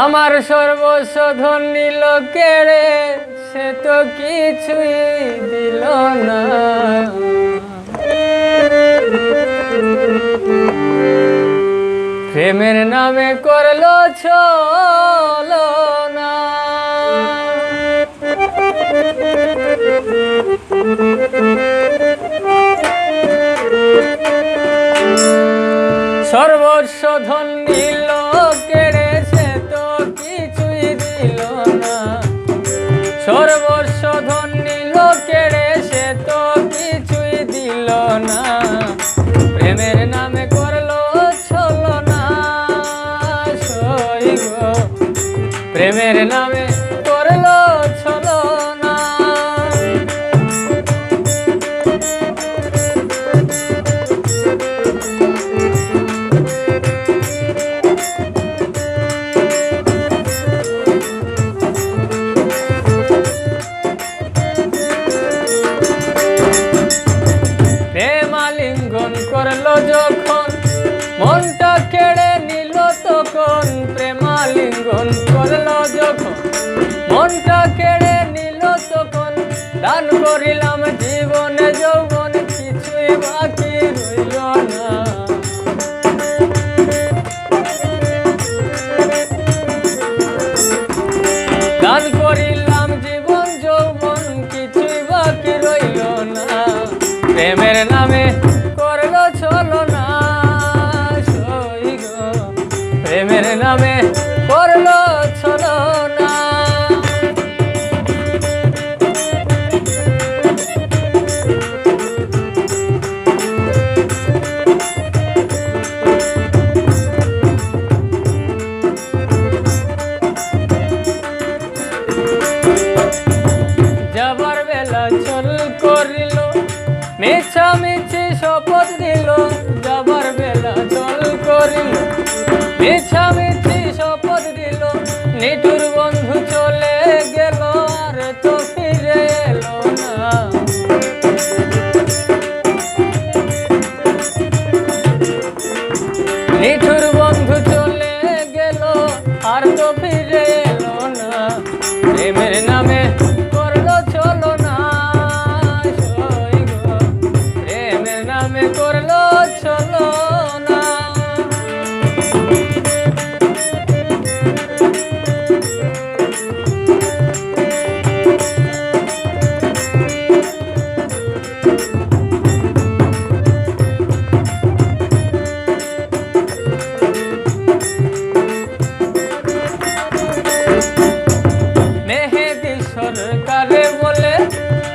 আমার সর্বস্ব ধন নিল কেড়ে, সে তো কিছুই দিল না। প্রেমের নামে করলো ছলনা। সর্বস্ব ধন নিল কেড়ে, সে তো কিছুই দিল না। সর্বস্ব ধন নিল কেড়ে, সে তো কিছুই দিল না। প্রেমের নামে করলো ছলনা। সই গো, প্রেমের নামে করলো ছলনা। প্রেমালিঙ্গন করলো যখন, মনটা কেড়ে নিল তখন। প্রেমালিঙ্গন করলো যখন, মনটা কেড়ে নিল তখন। দান করিলাম জীবনে যৌবন, কিছুই বাকি রইল না। দান করিলাম জীবন যৌবন, কিছুই বাকি রইল না। প্রেমের নামে করলো ছলনা। সই গো, প্রেমের নামে করলো ছলনা। যাবার বেলা চল করিল, মিছামিছি শপথ দিল। যাবার বেলা চল করিল, মিছামিছি শপথ দিল। নিঠুর বন্ধু চলে গেল, আর তো ফিরে এলো না। নিঠুর বন্ধু চলে গেল, আর তো ফিরে এলো না। প্রেমের নামে করলো ছলনা। সই গো, প্রেমের নামে করলো ছলনা। মেহেদি সরকারে বলে,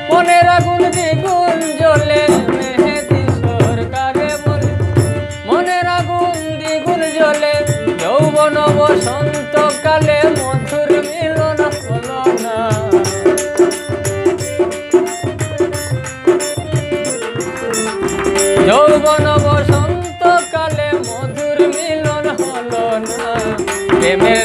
মনের আগুন দ্বিগুণ জ্বলে। মেহেদি সরকারে বলে, মনের আগুন দ্বিগুণ জ্বলে। যৌবন বসন্ত কালে মধুর মিলন হলো না। যৌবন বসন্ত কালে মধুর মিলন হলো না। প্রেমের